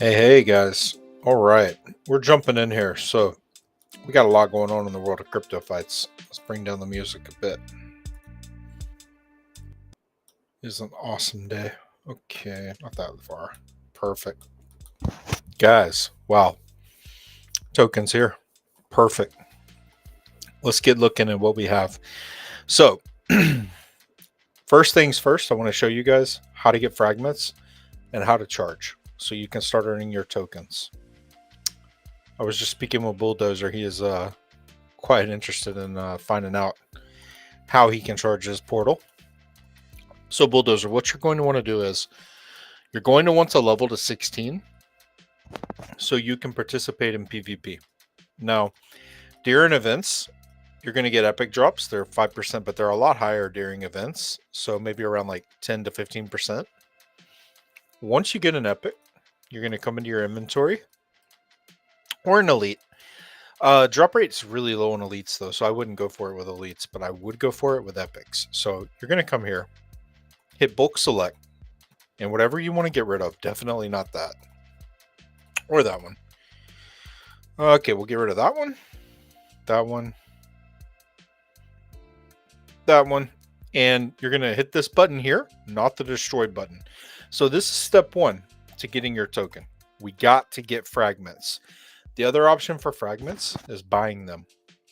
Hey guys. All right. We're jumping in here. So, we got a lot going on in the world of crypto fights. Let's bring down the music a bit. It's an awesome day. Okay, not that far. Perfect. Guys, wow. Tokens here. Perfect. Let's get looking at what we have. So, first things first, I want to show you guys how to get fragments and how to charge so you can start earning your tokens. I was just speaking with Bulldozer. He is quite interested in finding out how he can charge his portal. So Bulldozer, what you're going to want to do is you're going to want to level to 16 so you can participate in PvP. Now, during events, you're going to get epic drops. They're 5%, but they're a lot higher during events. So maybe around like 10 to 15%. Once you get an epic, you're going to come into your inventory or an elite. Drop rate's really low on elites though, so I wouldn't go for it with elites, but I would go for it with epics. So you're going to come here, hit bulk select, and whatever you want to get rid of, definitely not that. Or that one. Okay, we'll get rid of that one. That one. That one. And you're going to hit this button here, not the destroy button. So this is step one to getting your token. We got to get fragments. The other option for fragments is buying them.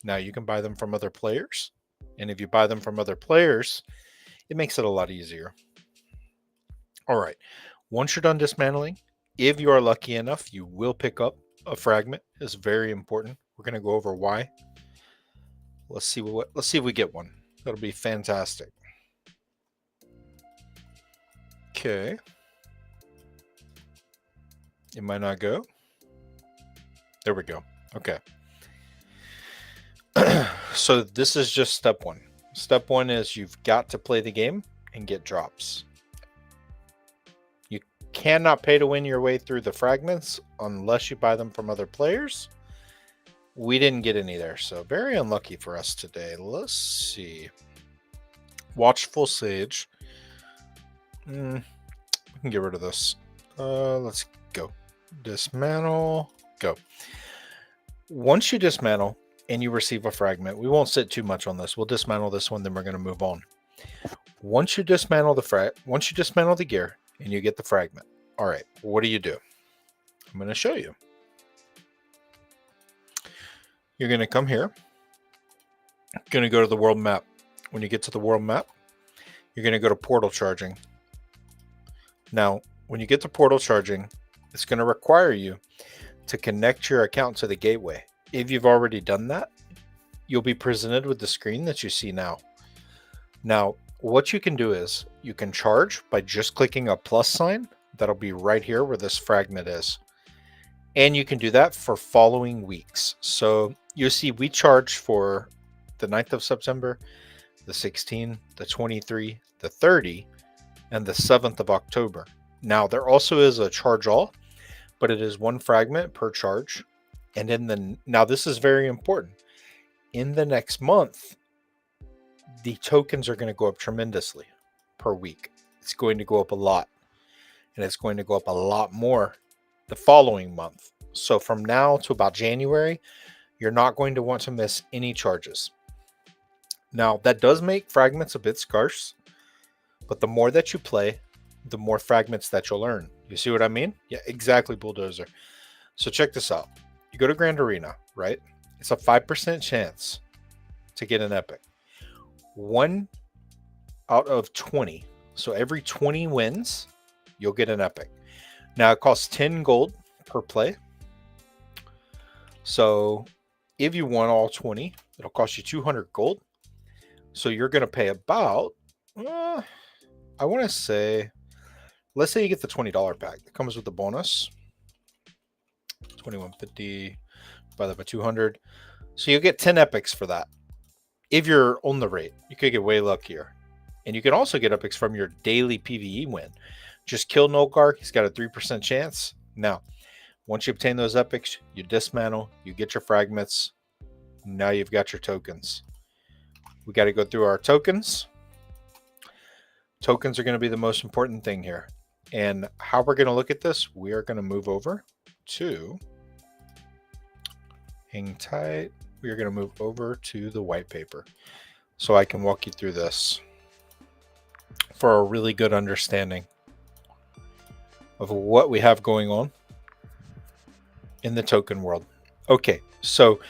Now you can buy them from other players. And if you buy them from other players, it makes it a lot easier. All right. Once you're done dismantling, if you are lucky enough, you will pick up a fragment. It's very important. We're going to go over why. Let's see if we get one. That'll be fantastic. Okay. It might not go. There we go. Okay. So this is just step one. Step one is you've got to play the game and get drops. You cannot pay to win your way through the fragments unless you buy them from other players. We didn't get any there, so very unlucky for us today. Let's see. Watchful Sage. We can get rid of this. Let's go. Dismantle. Go. Once you dismantle and you receive a fragment, we won't sit too much on this. We'll dismantle this one, then we're going to move on. Once you dismantle the gear and you get the fragment, all right, what do? I'm going to show you. You're going to come here. You're going to go to the world map. When you get to the world map, you're going to go to portal charging. Now, when you get to portal charging, it's going to require you to connect your account to the gateway. If you've already done that, you'll be presented with the screen that you see now. Now, what you can do is you can charge by just clicking a plus sign. That'll be right here where this fragment is. And you can do that for following weeks. So you see we charge for the 9th of September, the 16th, the 23, the 30, and the 7th of October. Now, there also is a charge all, but it is one fragment per charge. And now this is very important. In the next month, the tokens are going to go up tremendously per week. It's going to go up a lot. And it's going to go up a lot more the following month. So from now to about January, you're not going to want to miss any charges. Now, that does make fragments a bit scarce, but the more that you play, the more fragments that you'll earn. You see what I mean? Yeah, exactly, Bulldozer. So check this out. You go to Grand Arena, right? It's a 5% chance to get an epic. 1 out of 20. So every 20 wins, you'll get an epic. Now, it costs 10 gold per play. So if you won all 20, it'll cost you 200 gold. So you're going to pay about, I want to say, let's say you get the $20 pack. It comes with the bonus. 2150, by that by 200. So you'll get 10 epics for that. If you're on the rate, you could get way luckier. And you can also get epics from your daily PvE win. Just kill Nolgar. He's got a 3% chance. Now, once you obtain those epics, you dismantle, you get your fragments. Now you've got your tokens. We got to go through our tokens. Tokens are going to be the most important thing here. And how we're going to look at this, we are going to move over to, hang tight, we are going to move over to the white paper so I can walk you through this for a really good understanding of what we have going on in the token world. Okay, so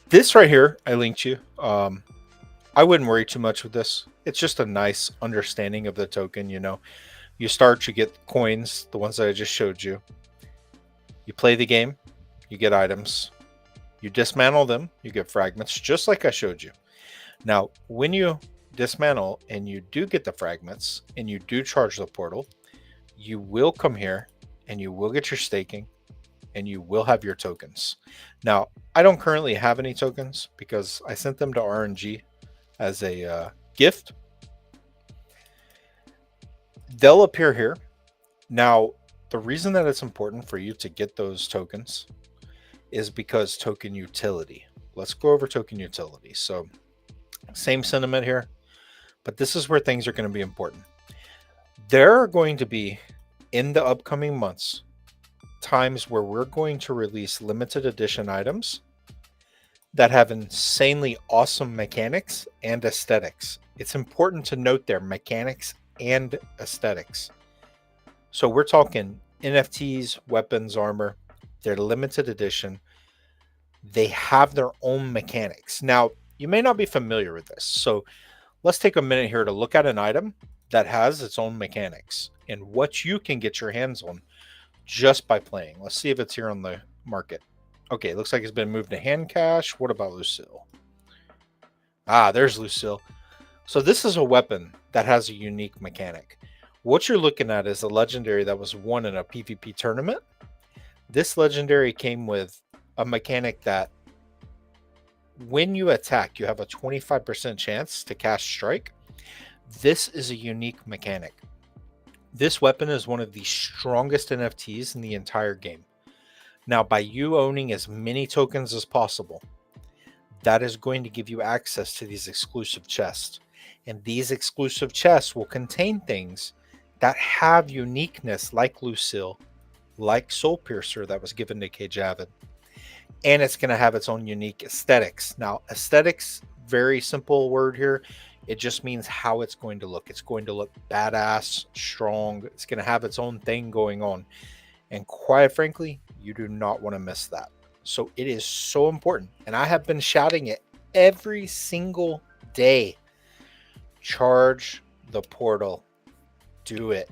this right here, I linked you. I wouldn't worry too much with this. It's just a nice understanding of the token. You know, you start, you get coins, the ones that I just showed you. You play the game, you get items. You dismantle them, you get fragments, just like I showed you. Now, when you dismantle and you do get the fragments and you do charge the portal, you will come here and you will get your staking and you will have your tokens. Now, I don't currently have any tokens because I sent them to RNG as a gift. They'll appear here. Now, the reason that it's important for you to get those tokens is because token utility. Let's go over token utility. So same sentiment here, but this is where things are going to be important. There are going to be, in the upcoming months, times where we're going to release limited edition items that have insanely awesome mechanics and aesthetics. It's important to note their mechanics and aesthetics. So we're talking NFTs, weapons, armor. They're limited edition. They have their own mechanics. Now, you may not be familiar with this. So let's take a minute here to look at an item that has its own mechanics and what you can get your hands on just by playing. Let's see if it's here on the market. Okay, looks like it's been moved to hand cash. What about Lucille? Ah, there's Lucille. So this is a weapon that has a unique mechanic. What you're looking at is a legendary that was won in a PvP tournament. This legendary came with a mechanic that when you attack, you have a 25% chance to cast strike. This is a unique mechanic. This weapon is one of the strongest NFTs in the entire game. Now, by you owning as many tokens as possible, that is going to give you access to these exclusive chests. And these exclusive chests will contain things that have uniqueness, like Lucille, like Soul Piercer that was given to Kjavid. And it's going to have its own unique aesthetics. Now, aesthetics, very simple word here. It just means how it's going to look. It's going to look badass, strong. It's going to have its own thing going on. And quite frankly, you do not want to miss that. So it is so important. And I have been shouting it every single day. Charge the portal. Do it.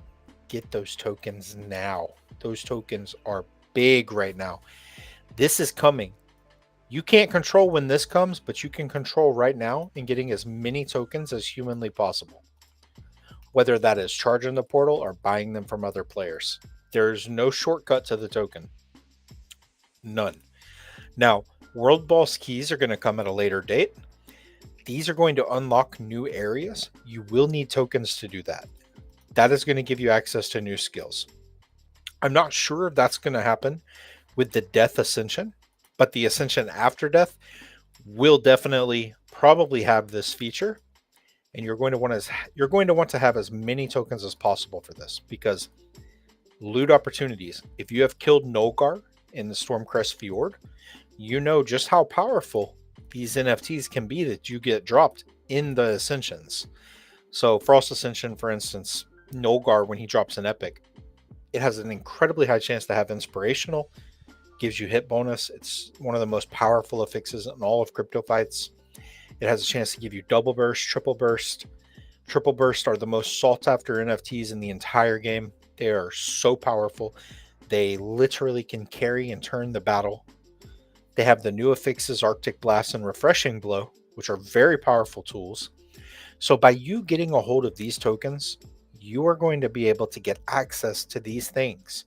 Get those tokens now. Those tokens are big right now. This is coming. You can't control when this comes, but you can control right now in getting as many tokens as humanly possible. Whether that is charging the portal or buying them from other players. There's no shortcut to the token. None. Now, World Boss keys are going to come at a later date. These are going to unlock new areas. You will need tokens to do that. That is going to give you access to new skills. I'm not sure if that's going to happen with the Death Ascension, but the Ascension after death will definitely probably have this feature. And you're going to want to have as many tokens as possible for this, because loot opportunities. If you have killed Nulgar in the Stormcrest Fjord, you know just how powerful these NFTs can be that you get dropped in the Ascensions. So Frost Ascension, for instance, Nulgar, when he drops an epic, it has an incredibly high chance to have inspirational, gives you hit bonus. It's one of the most powerful affixes in all of crypto fights. It has a chance to give you double burst, triple burst. Triple burst are the most sought after NFTs in the entire game. They are so powerful. They literally can carry and turn the battle. They have the new affixes Arctic Blast and Refreshing Blow, which are very powerful tools. So by you getting a hold of these tokens, you are going to be able to get access to these things.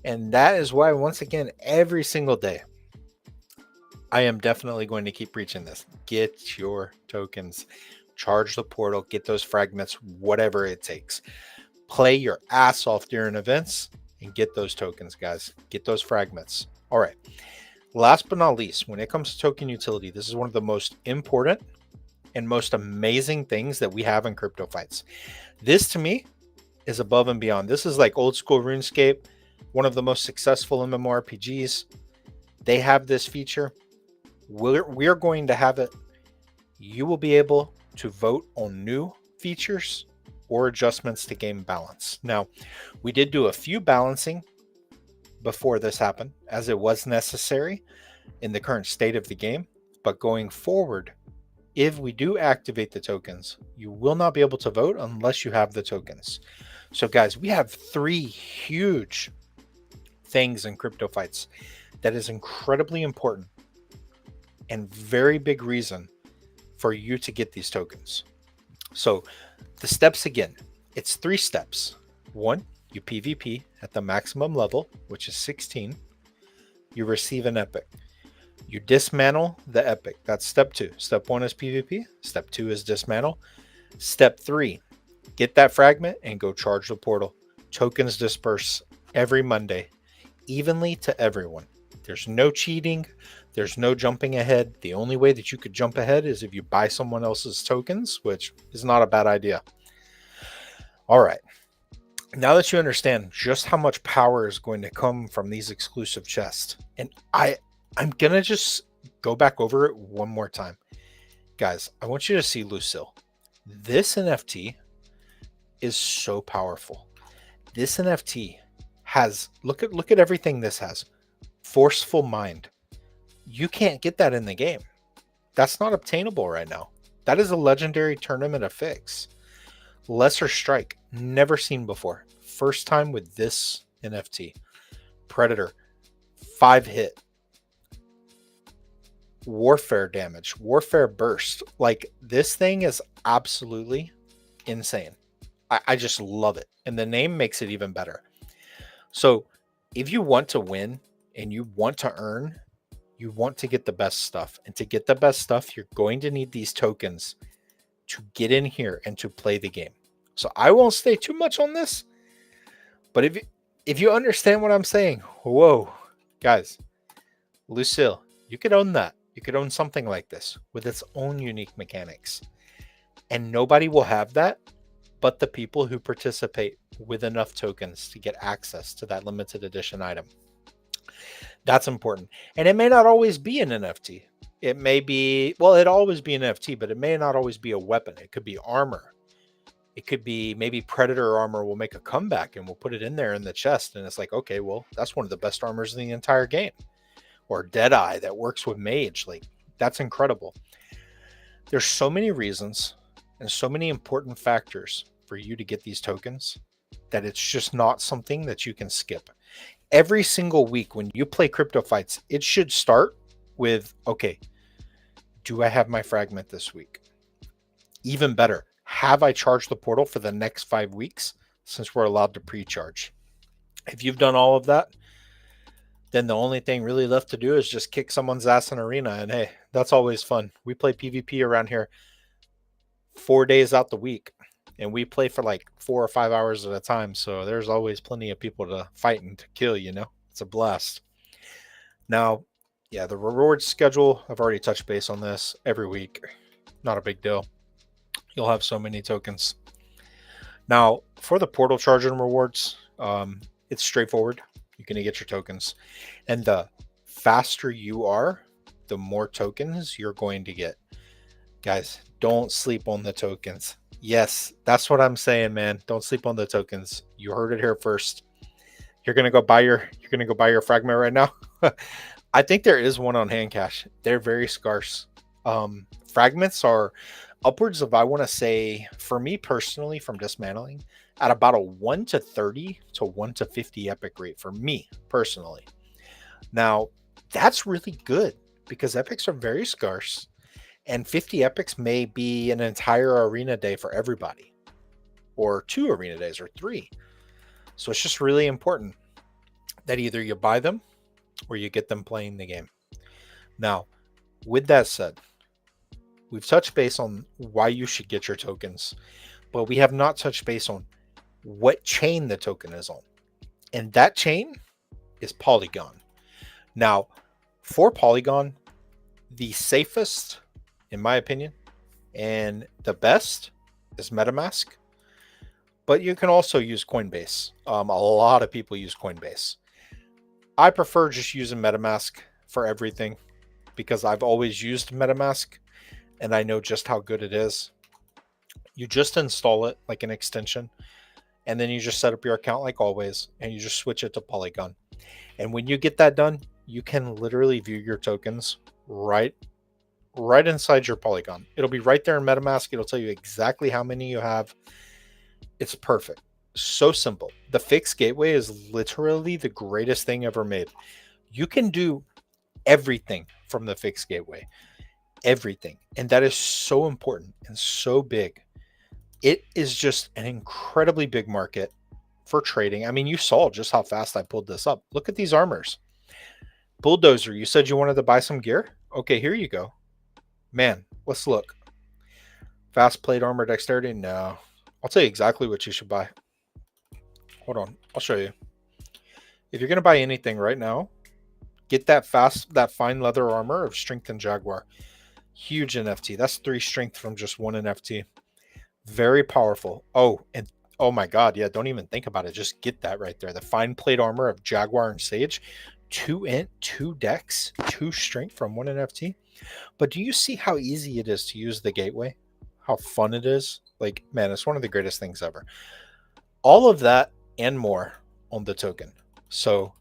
And that is why, once again, every single day, I am definitely going to keep preaching this. Get your tokens, charge the portal, get those fragments, whatever it takes. Play your ass off during events and get those tokens, guys. Get those fragments. All right. Last but not least, when it comes to token utility, this is one of the most important and most amazing things that we have in crypto fights. This, to me, is above and beyond. This is like old school RuneScape, one of the most successful MMORPGs. They have this feature. We're going to have it. You will be able to vote on new features or adjustments to game balance. Now, we did do a few balancing before this happened, as it was necessary in the current state of the game. But going forward, if we do activate the tokens, you will not be able to vote unless you have the tokens. So guys, we have 3 huge things in Crypto Fights that is incredibly important and very big reason for you to get these tokens. So the steps again, it's 3 steps. 1, you PvP at the maximum level, which is 16. You receive an epic. You dismantle the epic. That's step 2. Step 1 is PvP. Step 2 is dismantle. Step 3, get that fragment and go charge the portal. Tokens disperse every Monday, evenly to everyone. There's no cheating. There's no jumping ahead. The only way that you could jump ahead is if you buy someone else's tokens, which is not a bad idea. All right. Now that you understand just how much power is going to come from these exclusive chests, and I'm going to just go back over it one more time. Guys, I want you to see Lucille. This NFT is so powerful. This NFT has, look at everything this has. Forceful Mind. You can't get that in the game. That's not obtainable right now. That is a legendary tournament affix. Lesser Strike, never seen before. First time with this NFT. Predator, 5 hit. Warfare damage, Warfare burst. Like, this thing is absolutely insane. I just love it. And the name makes it even better. So if you want to win and you want to earn, you want to get the best stuff. And to get the best stuff, you're going to need these tokens to get in here and to play the game. So I won't stay too much on this. But if you understand what I'm saying, whoa, guys, Lucille, you could own that. You could own something like this with its own unique mechanics. And nobody will have that but the people who participate with enough tokens to get access to that limited edition item. That's important. And it may not always be an NFT. It may be, well, it'll always be an NFT, but it may not always be a weapon. It could be armor. It could be maybe Predator armor will make a comeback and we'll put it in there in the chest. And it's like, okay, well, that's one of the best armors in the entire game. Or Deadeye that works with Mage. Like, that's incredible. There's so many reasons and so many important factors for you to get these tokens that it's just not something that you can skip. Every single week when you play Crypto Fights, it should start with, okay, do I have my fragment this week? Even better, have I charged the portal for the next 5 weeks since we're allowed to pre-charge? If you've done all of that, then the only thing really left to do is just kick someone's ass in arena. And hey, that's always fun. We play PvP around here 4 days out the week. And we play for like 4 or 5 hours at a time. So there's always plenty of people to fight and to kill, you know? It's a blast. Now, yeah, the reward schedule, I've already touched base on this every week. Not a big deal. You'll have so many tokens. Now, for the portal charging rewards, it's straightforward. You're going to get your tokens. And the faster you are, the more tokens you're going to get. Guys, don't sleep on the tokens. Yes, that's what I'm saying, man. Don't sleep on the tokens. You heard it here first. You're gonna go buy your fragment right now. I think there is one on Handcash. They're very scarce. Fragments are upwards of, I want to say, for me personally, from dismantling, at about a 1 to 30 to 1 to 50 epic rate for me personally. Now, that's really good because epics are very scarce. And 50 epics may be an entire arena day for everybody, or 2 arena days, or 3. So it's just really important that either you buy them or you get them playing the game. Now, with that said, we've touched base on why you should get your tokens, but we have not touched base on what chain the token is on. And that chain is Polygon. Now, for Polygon, the safest, in my opinion, and the best is MetaMask. but you can also use Coinbase. A lot of people use Coinbase. I prefer just using MetaMask for everything because I've always used MetaMask and I know just how good it is. You just install it like an extension, and then you just set up your account like always, and you just switch it to Polygon. And when you get that done, you can literally view your tokens right inside your Polygon. It'll be right there in MetaMask. It'll tell you exactly how many you have. It's perfect. So simple. The Fix Gateway is literally the greatest thing ever made. You can do everything from the Fix Gateway. Everything. And that is so important and so big. It is just an incredibly big market for trading. I mean, you saw just how fast I pulled this up. Look at these armors. Bulldozer, you said you wanted to buy some gear? Okay, here you go. Man, let's look. Fast plate armor dexterity? No. I'll tell you exactly what you should buy. Hold on, I'll show you. If you're going to buy anything right now, get that fine leather armor of Strength and Jaguar. Huge NFT. That's 3 strength from just 1 NFT. Very powerful. Oh, and oh my god, yeah, don't even think about it. Just get that right there. The fine plate armor of Jaguar and Sage. 2 int, 2 dex, 2 strength from 1 NFT. But do you see how easy it is to use the gateway? How fun it is? Like, man, it's one of the greatest things ever. All of that and more on the token. So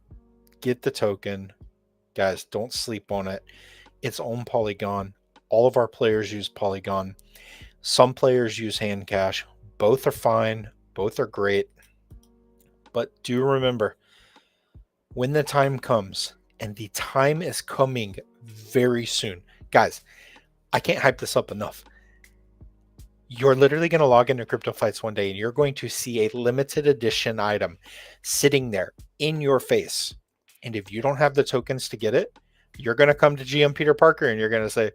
get the token. Guys, don't sleep on it. It's on Polygon. All of our players use Polygon. Some players use hand cash. Both are fine. Both are great. But do remember, when the time comes, and the time is coming very soon. Guys, I can't hype this up enough. You're literally going to log into CryptoFlights one day and you're going to see a limited edition item sitting there in your face. And if you don't have the tokens to get it, you're going to come to GM Peter Parker and you're going to say,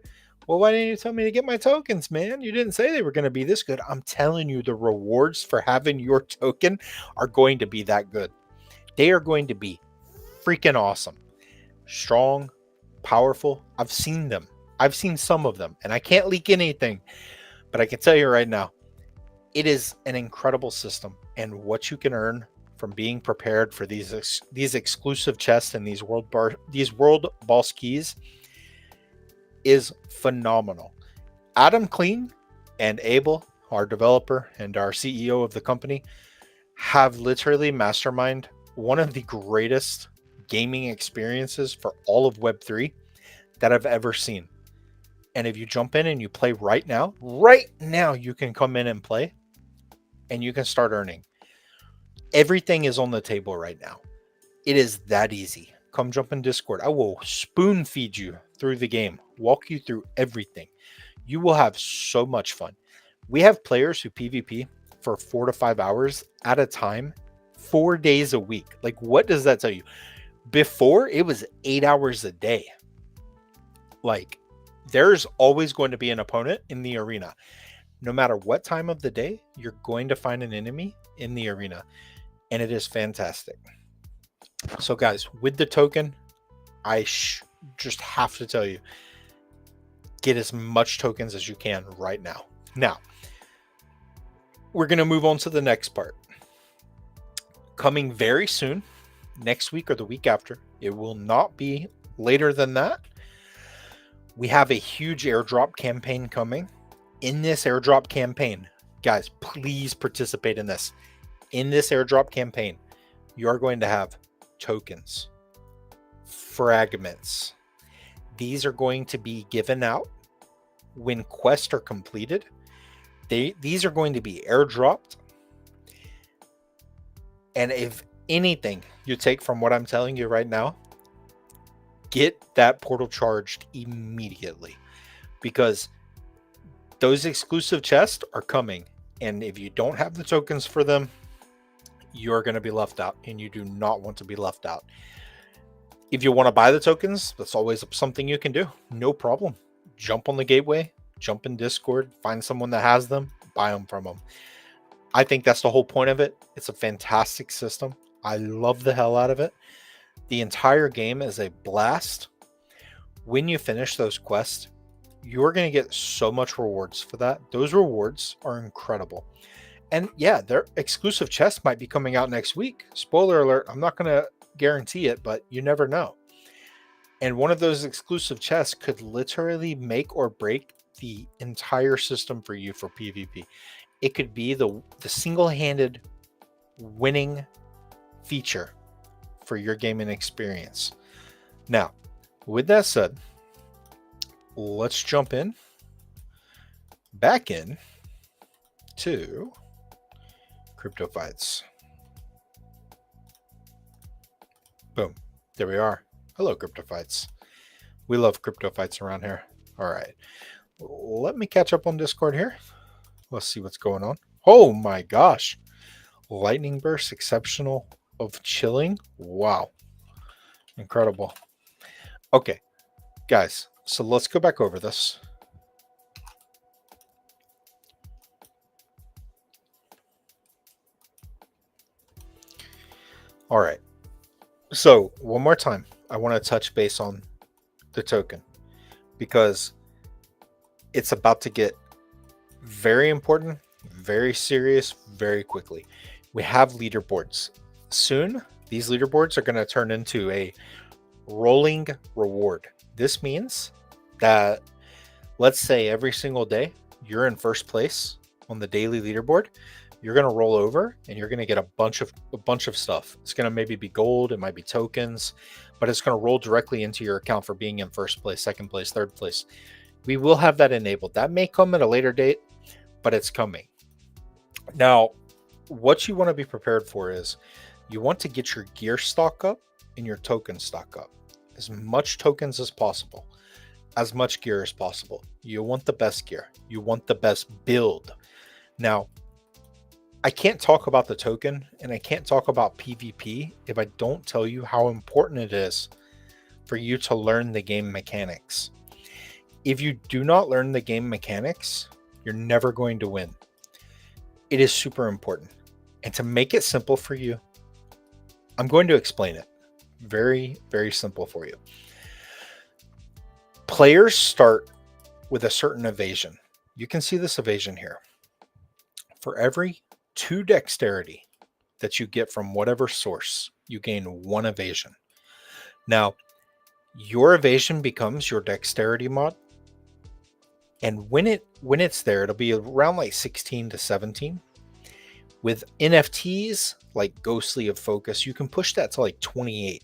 well, why didn't you tell me to get my tokens, man? You didn't say they were going to be this good. I'm telling you, the rewards for having your token are going to be that good. They are going to be freaking awesome. Strong, powerful. I've seen them. I've seen some of them, and I can't leak anything. But I can tell you right now, it is an incredible system, and what you can earn from being prepared for these exclusive chests and these world boss keys is phenomenal. Adam Clean and Abel, our developer and our CEO of the company, have literally masterminded one of the greatest gaming experiences for all of Web3 that I've ever seen. And if you jump in and you play right now, you can come in and play and you can start earning. Everything is on the table right now. It is that easy. Come jump in Discord. I will spoon feed you through the game, walk you through everything. You will have so much fun. We have players who PvP for 4 to 5 hours at a time, 4 days a week. Like, what does that tell you? Before, it was 8 hours a day. Like, there's always going to be an opponent in the arena. No matter what time of the day, you're going to find an enemy in the arena. And it is fantastic. So guys, with the token, I just have to tell you, get as much tokens as you can right now. Now, we're going to move on to the next part. Coming very soon, next week or the week after, it will not be later than that. We have a huge airdrop campaign coming. In this airdrop campaign, guys, please participate in this. In this airdrop campaign, you are going to have tokens, fragments. These are going to be given out when quests are completed. These are going to be airdropped. And if anything you take from what I'm telling you right now, get that portal charged immediately, because those exclusive chests are coming. And if you don't have the tokens for them, you're going to be left out, and you do not want to be left out. If you want to buy the tokens, that's always something you can do. No problem. Jump on the gateway, jump in Discord, find someone that has them, buy them from them. I think that's the whole point of it. It's a fantastic system. I love the hell out of it. The entire game is a blast. When you finish those quests, you're going to get so much rewards for that. Those rewards are incredible. And yeah, their exclusive chest might be coming out next week. Spoiler alert, I'm not going to guarantee it, but you never know. And one of those exclusive chests could literally make or break the entire system for you for PvP. It could be the single-handed winning feature for your gaming experience. Now, with that said, let's jump back in to Crypto Fights. Boom. There we are. Hello, Crypto Fights. We love Crypto Fights around here. All right. Let me catch up on Discord here. Let's see what's going on. Oh my gosh. Lightning Burst, exceptional of chilling. Wow. Incredible. Okay, guys. So let's go back over this. All right. So one more time, I want to touch base on the token because it's about to get very important, very serious, very quickly. We have leaderboards. Soon, these leaderboards are going to turn into a rolling reward. This means that, let's say every single day you're in first place on the daily leaderboard, you're going to roll over and you're going to get a bunch of stuff. It's going to maybe be gold, it might be tokens, but it's going to roll directly into your account for being in first place, second place, third place. We will have that enabled. That may come at a later date, but it's coming. Now, what you want to be prepared for is you want to get your gear stock up and your token stock up. As much tokens as possible, as much gear as possible. You want the best gear. You want the best build. Now, I can't talk about the token and I can't talk about PvP if I don't tell you how important it is for you to learn the game mechanics. If you do not learn the game mechanics, you're never going to win. It is super important. And to make it simple for you, I'm going to explain it. Very, very simple for you. Players start with a certain evasion. You can see this evasion here. For every 2 dexterity that you get from whatever source, you gain 1 evasion. Now, your evasion becomes your dexterity mod. And when it's there, it'll be around like 16 to 17. With NFTs like Ghostly of Focus, you can push that to like 28.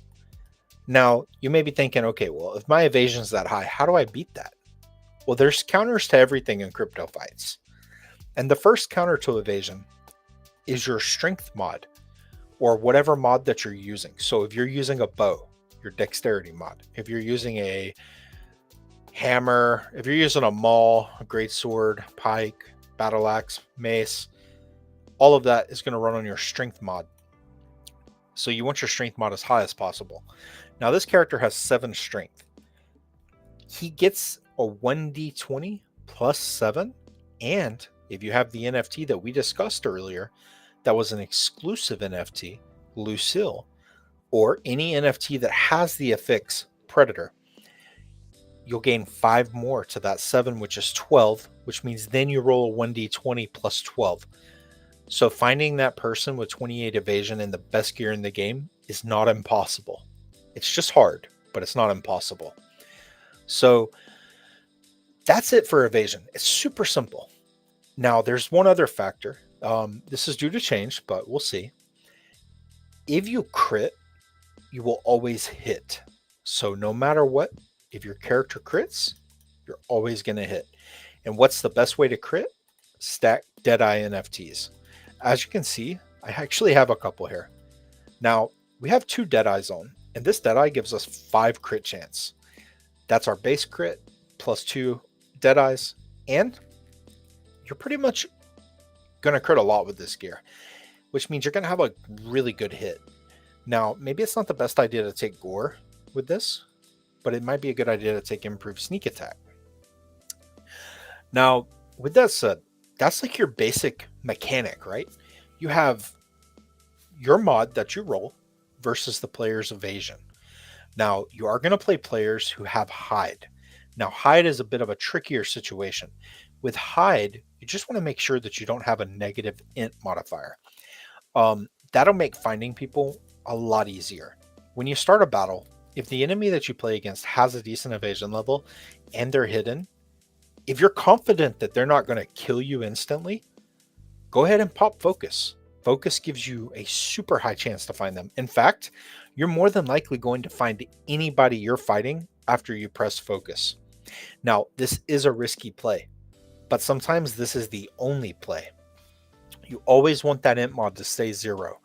Now, you may be thinking, okay, well, if my evasion's that high, how do I beat that? Well, there's counters to everything in Crypto Fights. And the first counter to evasion is your strength mod or whatever mod that you're using. So if you're using a bow, your dexterity mod. If you're using a hammer, if you're using a maul, a greatsword, pike, battle axe, mace, all of that is going to run on your strength mod. So you want your strength mod as high as possible. Now this character has 7 strength. He gets a 1d20 plus 7. And if you have the NFT that we discussed earlier, that was an exclusive NFT, Lucille, or any NFT that has the affix Predator, you'll gain 5 more to that 7, which is 12, which means then you roll a 1d20 plus 12. So finding that person with 28 evasion and the best gear in the game is not impossible. It's just hard, but it's not impossible. So that's it for evasion. It's super simple. Now, there's one other factor. This is due to change, but we'll see. If you crit, you will always hit. So no matter what, if your character crits, you're always going to hit. And what's the best way to crit? Stack Deadeye NFTs. As you can see, I actually have a couple here. Now, we have 2 Deadeyes on, and this Deadeye gives us 5 crit chance. That's our base crit plus 2 Deadeyes, and you're pretty much going to crit a lot with this gear, which means you're going to have a really good hit. Now, maybe it's not the best idea to take Gore with this, but it might be a good idea to take Improved Sneak Attack. Now, with that said, that's like your basic mechanic, right? You have your mod that you roll versus the player's evasion. Now, you are going to play players who have hide. Now, hide is a bit of a trickier situation. With hide, you just want to make sure that you don't have a negative int modifier. That'll make finding people a lot easier. When you start a battle, if the enemy that you play against has a decent evasion level and they're hidden, if you're confident that they're not going to kill you instantly, go ahead and pop focus. Focus gives you a super high chance to find them. In fact, you're more than likely going to find anybody you're fighting after you press focus. Now, this is a risky play, but sometimes this is the only play. You always want that int mod to stay 0.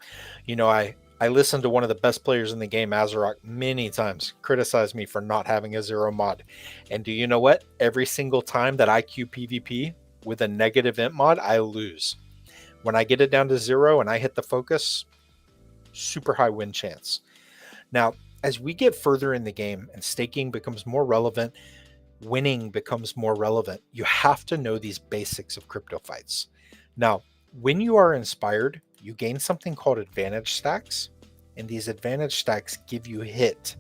You know, I listened to one of the best players in the game, Azerok, many times criticize me for not having a 0 mod. And do you know what? Every single time that I queue PvP with a negative int mod, I lose. When I get it down to 0 and I hit the focus, super high win chance. Now, as we get further in the game and staking becomes more relevant, winning becomes more relevant, you have to know these basics of crypto fights. Now, when you are inspired, you gain something called advantage stacks, and these advantage stacks give you hit.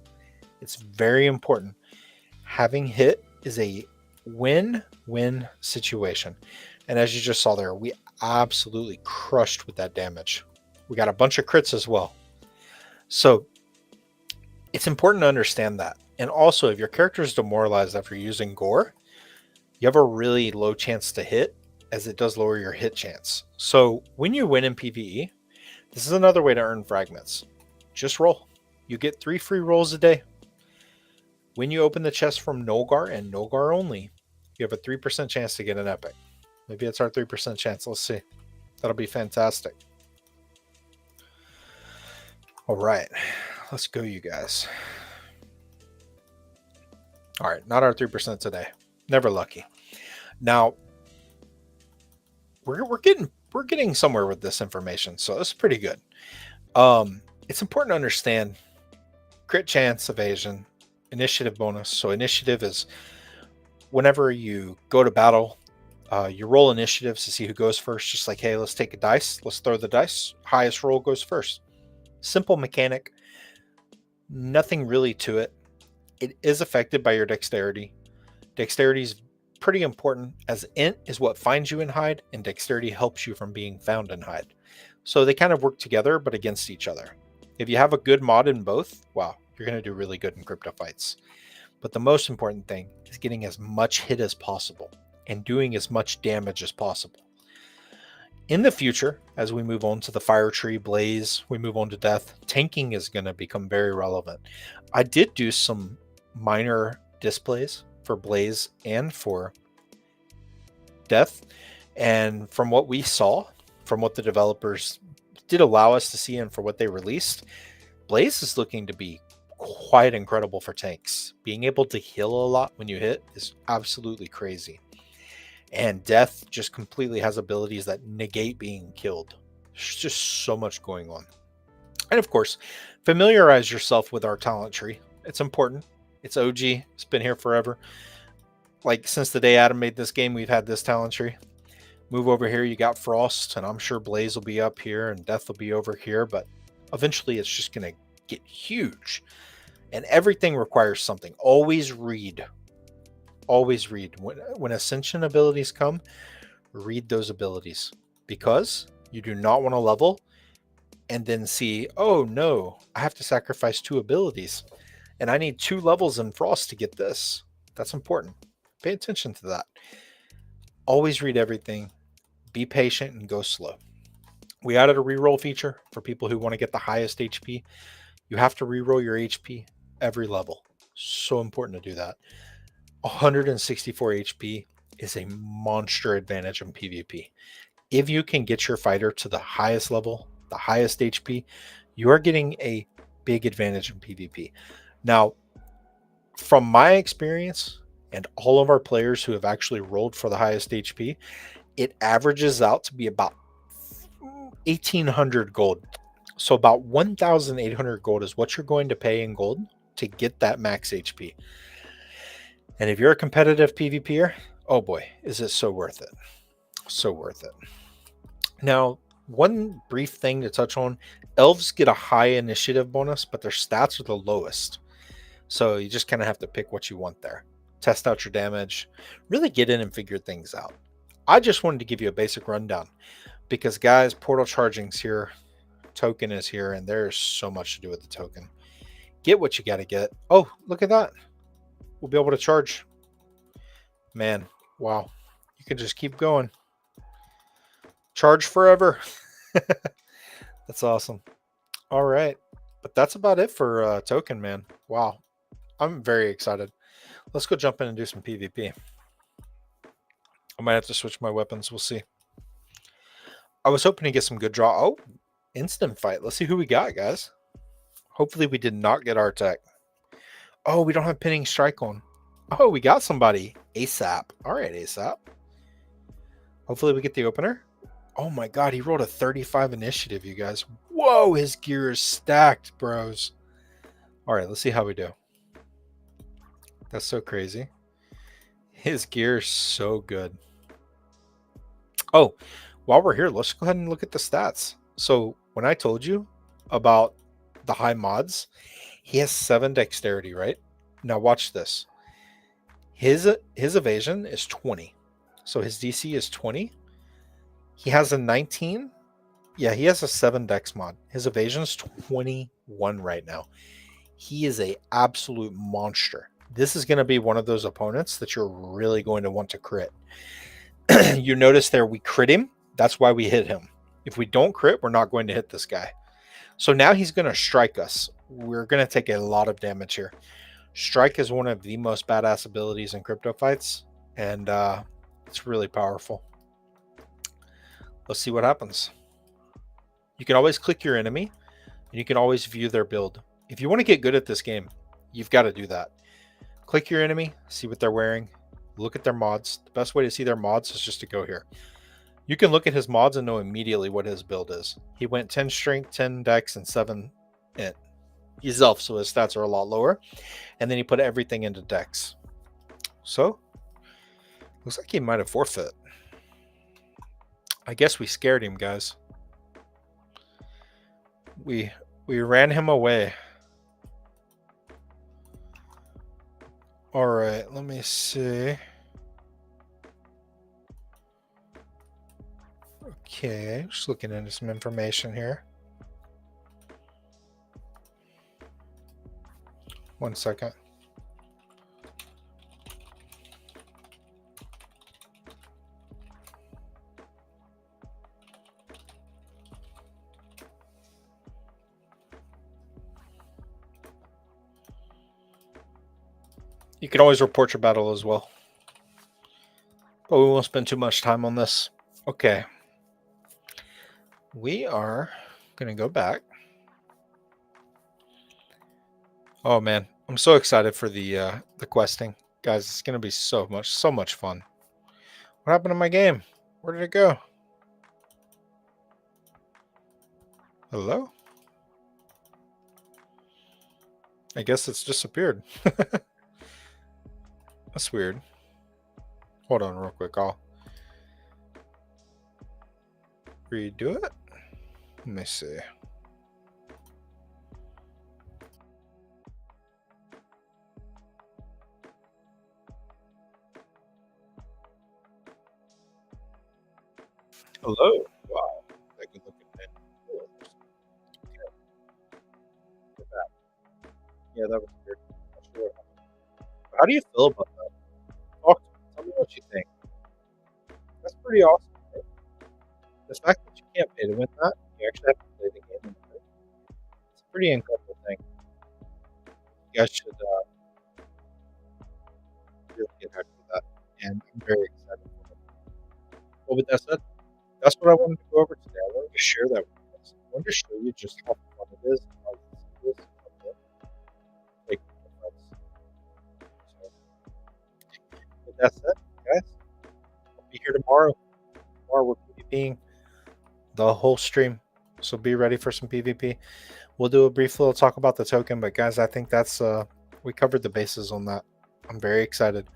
It's very important. Having hit is a win-win situation. And as you just saw there, we absolutely crushed with that damage. We got a bunch of crits as well. So it's important to understand that. And also, if your character is demoralized after using Gore, you have a really low chance to hit, as it does lower your hit chance. So when you win in PvE, this is another way to earn fragments. Just roll. You get 3 free rolls a day. When you open the chest from Nulgar and Nulgar only, you have a 3% chance to get an epic. Maybe it's our 3% chance. Let's see. That'll be fantastic. All right. Let's go, you guys. All right. Not our 3% today. Never lucky. Now, we're getting somewhere with this information, so that's pretty good. It's important to understand crit chance, evasion, initiative bonus. So initiative is whenever you go to battle, you roll initiatives to see who goes first. Just like, hey, let's take a dice, let's throw the dice. Highest roll goes first. Simple mechanic, nothing really to it. It is affected by your dexterity. Dexterity is pretty important, as int is what finds you in hide, and dexterity helps you from being found in hide. So they kind of work together, but against each other. If you have a good mod in both, wow, you're going to do really good in crypto fights. But the most important thing is getting as much hit as possible and doing as much damage as possible. In the future, as we move on to the fire tree, blaze, we move on to death, tanking is going to become very relevant. I did do some minor displays for blaze and for death, and from what we saw, from what the developers did allow us to see and for what they released, blaze is looking to be quite incredible for tanks. Being able to heal a lot when you hit is absolutely crazy, and death just completely has abilities that negate being killed. There's just so much going on. And of course, familiarize yourself with our talent tree. It's important. It's OG. It's been here forever. Like, since the day Adam made this game, we've had this talent tree. Move over here, you got Frost, and I'm sure Blaze will be up here and Death will be over here, but eventually it's just going to get huge. And everything requires something. Always read. Always read. When Ascension abilities come, read those abilities, because you do not want to level and then see, oh no, I have to sacrifice 2 abilities. And I need 2 levels in Frost to get this. That's important. Pay attention to that. Always read everything. Be patient and go slow. We added a reroll feature for people who want to get the highest HP. You have to reroll your HP every level. So important to do that. 164 HP is a monster advantage in PvP. If you can get your fighter to the highest level, the highest HP, you are getting a big advantage in PvP. Now, from my experience and all of our players who have actually rolled for the highest HP, it averages out to be about 1,800 gold. So about 1,800 gold is what you're going to pay in gold to get that max HP. And if you're a competitive PvPer, oh boy, is it so worth it. So worth it. Now, one brief thing to touch on, elves get a high initiative bonus, but their stats are the lowest. So you just kind of have to pick what you want there. Test out your damage, really get in and figure things out. I just wanted to give you a basic rundown because, guys, portal charging's here, token is here, and there's so much to do with the token. Get what you got to get. Oh, look at that. We'll be able to charge. Man, wow. You can just keep going. Charge forever. That's awesome. All right. But that's about it for token, man. Wow. I'm very excited. Let's go jump in and do some PvP. I might have to switch my weapons. We'll see. I was hoping to get some good draw. Oh, instant fight. Let's see who we got, guys. Hopefully we did not get our tech. Oh, we don't have pinning strike on. Oh, we got somebody. ASAP. All right, ASAP. Hopefully we get the opener. Oh my god, he rolled a 35 initiative, you guys. Whoa, his gear is stacked, bros. All right, let's see how we do. That's so crazy. His gear is so good. Oh, while we're here, let's go ahead and look at the stats. So when I told you about the high mods, he has 7 dexterity, right? Now watch this. His evasion is 20. So his DC is 20. He has a 19. Yeah, he has a 7 dex mod. His evasion is 21 right now. He is a absolute monster. This is going to be one of those opponents that you're really going to want to crit. You notice there we crit him. That's why we hit him. If we don't crit, we're not going to hit this guy. So now he's going to strike us. We're going to take a lot of damage here. Strike is one of the most badass abilities in crypto fights, and it's really powerful. Let's see what happens. You can always click your enemy, and you can always view their build. If you want to get good at this game, you've got to do that. Click your enemy, see what they're wearing, look at their mods. The best way to see their mods is just to go here. You can look at his mods and know immediately what his build is. He went 10 strength, 10 dex, and 7 int. He's elf, so his stats are a lot lower. And then he put everything into dex. So, looks like he might have forfeit. I guess we scared him, guys. We ran him away. All right, let me see. Okay, just looking into some information here. 1 second. You can always report your battle as well. But we won't spend too much time on this. Okay. We are going to go back. Oh man, I'm so excited for the questing. Guys, it's going to be so much fun. What happened to my game? Where did it go? Hello? I guess it's disappeared. That's weird. Hold on real quick. I'll redo it. Let me see. Hello. Wow. I can look at that. Cool. Okay. Look at that. Yeah, that was weird. Not sure what happened. How do you feel about that? Talk to me. Tell me what you think. That's pretty awesome, right? The fact that you can't pay to win that, you actually have to play the game. It's a pretty incredible thing. You guys should really get happy with that. And I'm very excited for it. Well, with that said, that's what I wanted to go over today. I wanted to share that with you guys. I wanted to show you just how fun it is, how easy it is, how good. Like, so, with that said, guys, I'll be here tomorrow. Tomorrow we're PvPing the whole stream. So be ready for some PvP. We'll do a brief little talk about the token, but guys, I think that's we covered the bases on that. I'm very excited.